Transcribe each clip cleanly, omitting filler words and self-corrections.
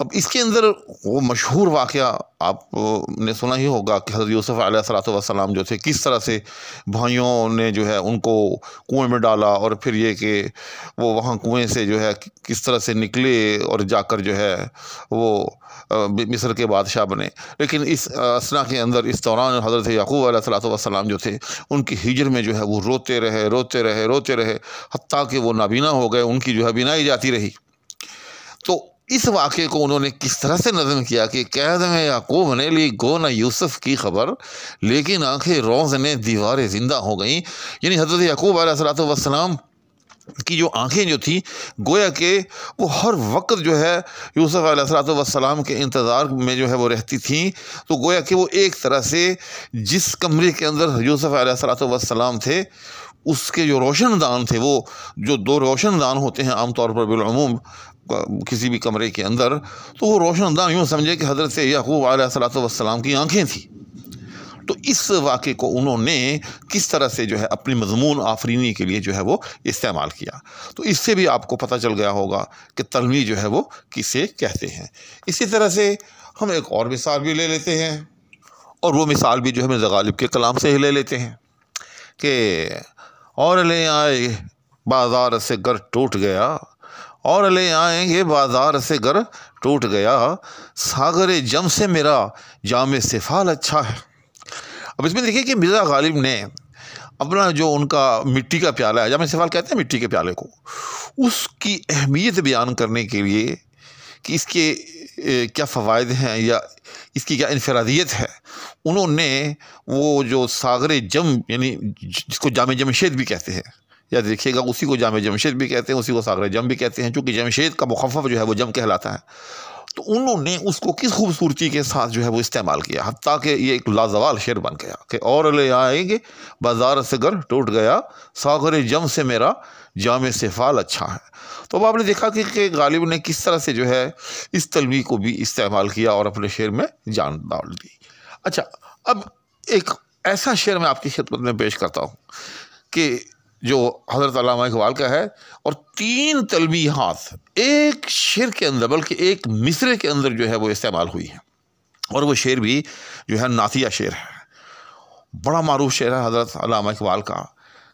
اب اس کے اندر وہ مشہور واقعہ آپ نے سنا ہی ہوگا کہ حضرت یوسف علیہ الصلوۃ والسلام جو تھے کس طرح سے بھائیوں نے جو ہے ان کو کنویں میں ڈالا، اور پھر یہ کہ وہ وہاں کنویں سے جو ہے کس طرح سے نکلے اور جا کر جو ہے وہ مصر کے بادشاہ بنے۔ لیکن اس اثنا کے اندر، اس دوران حضرت یعقوب علیہ الصلوۃ والسلام جو تھے ان کی ہجر میں جو ہے وہ روتے رہے حتیٰ کہ وہ نابینا ہو گئے، ان کی جو ہے بینائی جاتی رہی۔ تو اس واقعے کو انہوں نے کس طرح سے نظم کیا کہ قید میں یعقوب نے لی گو نہ یوسف کی خبر، لیکن آنکھیں روز نے دیواریں زندہ ہو گئیں۔ یعنی حضرت یعقوب علیہ الصلوۃ والسلام کی جو آنکھیں جو تھی گویا کہ وہ ہر وقت جو ہے یوسف علیہ الصلوۃ والسلام کے انتظار میں جو ہے وہ رہتی تھیں۔ تو گویا کہ وہ ایک طرح سے جس کمرے کے اندر یوسف علیہ الصلوۃ والسلام تھے، اس کے جو روشن دان تھے، وہ جو دو روشن دان ہوتے ہیں عام طور پر بالعموم کسی بھی کمرے کے اندر، تو وہ روشن دان یوں سمجھے کہ حضرت یعقوب علیہ الصلوۃ والسلام کی آنکھیں تھیں۔ تو اس واقعے کو انہوں نے کس طرح سے جو ہے اپنی مضمون آفرینی کے لیے جو ہے وہ استعمال کیا، تو اس سے بھی آپ کو پتہ چل گیا ہوگا کہ تلمی جو ہے وہ کسے کہتے ہیں۔ اسی طرح سے ہم ایک اور مثال بھی لے لیتے ہیں، اور وہ مثال بھی جو ہے مرزا غالب کے کلام سے ہی لے لیتے ہیں کہ اور لے آئے بازار سے گر ٹوٹ گیا، اور لے آئیں گے بازار سے گر ٹوٹ گیا، ساغر جم سے میرا جام سفال اچھا ہے۔ اب اس میں دیکھیں کہ مرزا غالب نے اپنا جو ان کا مٹی کا پیالہ ہے، جام سفال کہتے ہیں مٹی کے پیالے کو، اس کی اہمیت بیان کرنے کے لیے کہ اس کے کیا فوائد ہیں یا اس کی کیا انفرادیت ہے، انہوں نے وہ جو ساغر جم، یعنی جس کو جام جمشید بھی کہتے ہیں، یا دیکھیے گا اسی کو جام جمشید بھی کہتے ہیں، اسی کو ساغر جم بھی کہتے ہیں، چونکہ جمشید کا مخفف جو ہے وہ جم کہلاتا ہے۔ تو انہوں نے اس کو کس خوبصورتی کے ساتھ جو ہے وہ استعمال کیا، حتیٰ کہ یہ ایک لازوال شعر بن گیا کہ اور لے آئیں گے بازار سے گر ٹوٹ گیا، ساغر جم سے میرا جام سفال اچھا ہے۔ تو اب آپ نے دیکھا کہ غالب نے کس طرح سے جو ہے اس تلوی کو بھی استعمال کیا اور اپنے شعر میں جان ڈال دی۔ اچھا، اب ایک ایسا شعر میں آپ کی خدمت میں پیش کرتا ہوں کہ جو حضرت علامہ اقبال کا ہے، اور 3 تلویحات ایک شعر کے اندر، بلکہ ایک مصرے کے اندر جو ہے وہ استعمال ہوئی ہیں، اور وہ شعر بھی جو ہے نعتیہ شعر ہے۔ بڑا معروف شعر ہے حضرت علامہ اقبال کا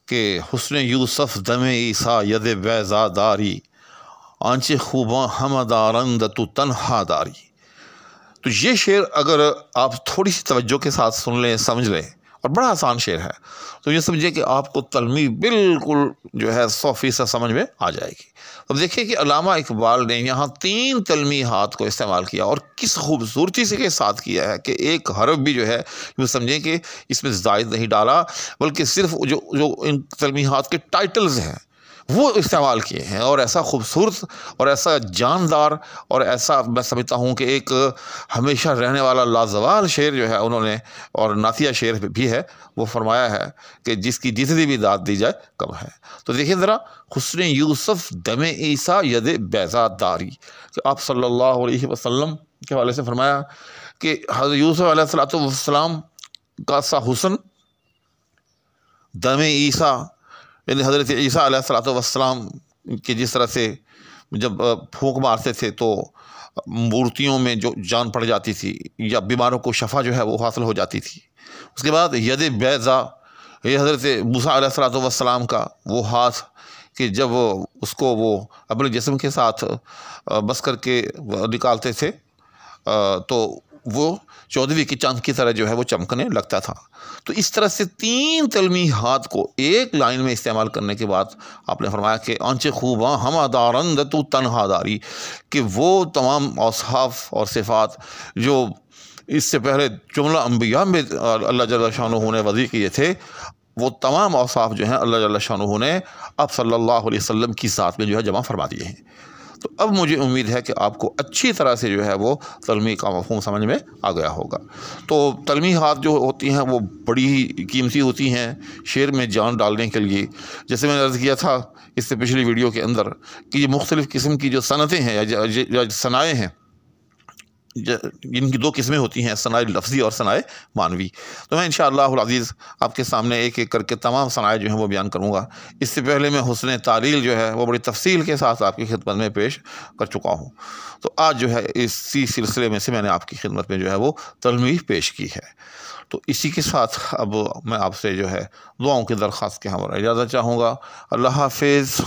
کہ حسن یوسف دم عیسیٰ ید بیضا داری، آنچ خوباں ہم دارند تو تنہا داری۔ تو یہ شعر اگر آپ تھوڑی سی توجہ کے ساتھ سن لیں، سمجھ لیں، اور بڑا آسان شعر ہے، تو یہ سمجھے کہ آپ کو تلمی بالکل جو ہے 100% سمجھ میں آ جائے گی۔ اب دیکھیں کہ علامہ اقبال نے یہاں 3 تلمیحات کو استعمال کیا، اور کس خوبصورتی سے کے ساتھ کیا ہے کہ ایک حرف بھی جو ہے یہ سمجھیں کہ اس میں زائد نہیں ڈالا، بلکہ صرف جو ان تلمیحات کے ٹائٹلز ہیں وہ استعمال کیے ہیں، اور ایسا خوبصورت اور ایسا جاندار اور ایسا میں سمجھتا ہوں کہ ایک ہمیشہ رہنے والا لازوال شعر جو ہے انہوں نے، اور نعتیہ شعر بھی ہے، وہ فرمایا ہے کہ جس کی جتنی بھی داد دی جائے کم ہے۔ تو دیکھیں ذرا، حسن یوسف دم عیسیٰ ید بیضا داری، کہ آپ صلی اللہ علیہ وسلم کے حوالے سے فرمایا کہ حضرت یوسف علیہ الصلوۃ والسلام کا سا حسن، دم عیسیٰ یعنی حضرت عیسیٰ علیہ الصلوۃ والسلام کے جس طرح سے جب پھونک مارتے تھے تو مورتیوں میں جو جان پڑ جاتی تھی، یا بیماروں کو شفا جو ہے وہ حاصل ہو جاتی تھی۔ اس کے بعد ید بیضا، یہ حضرت موسیٰ علیہ الصلوۃ والسلام کا وہ ہاتھ کہ جب اس کو وہ اپنے جسم کے ساتھ بس کر کے نکالتے تھے تو وہ 14ویں کی چاند کی طرح جو ہے وہ چمکنے لگتا تھا۔ تو اس طرح سے 3 تلمیحات کو ایک لائن میں استعمال کرنے کے بعد آپ نے فرمایا کہ آنچ خوباں ہم دارند تو تنہا داری، کہ وہ تمام اوصاف اور صفات جو اس سے پہلے جملہ انبیاء میں اللہ جل شانہ نے وضع کیے تھے، وہ تمام اوصاف جو ہیں اللہ جل شانہ نے اب صلی اللہ علیہ وسلم کی ذات میں جو ہے جمع فرما دیے ہیں۔ تو اب مجھے امید ہے کہ آپ کو اچھی طرح سے جو ہے وہ تلمی کا مفہوم سمجھ میں آ گیا ہوگا۔ تو تلمیحات جو ہوتی ہیں وہ بڑی ہی قیمتی ہوتی ہیں شعر میں جان ڈالنے کے لیے۔ جیسے میں نے عرض کیا تھا اس سے پچھلی ویڈیو کے اندر کہ یہ مختلف قسم کی جو صنعتیں ہیں یا صنائع ہیں، ان کی 2 قسمیں ہوتی ہیں، ثنائے لفظی اور ثنائے معنوی۔ تو میں انشاءاللہ العزیز آپ کے سامنے ایک ایک کر کے تمام صنائع جو ہیں وہ بیان کروں گا۔ اس سے پہلے میں حسن تعلیل جو ہے وہ بڑی تفصیل کے ساتھ آپ کی خدمت میں پیش کر چکا ہوں۔ تو آج جو ہے اسی سلسلے میں سے میں نے آپ کی خدمت میں جو ہے وہ تلمیح پیش کی ہے۔ تو اسی کے ساتھ اب میں آپ سے جو ہے دعاؤں کی درخواست کے ہمراہ اجازت چاہوں گا۔ اللہ حافظ۔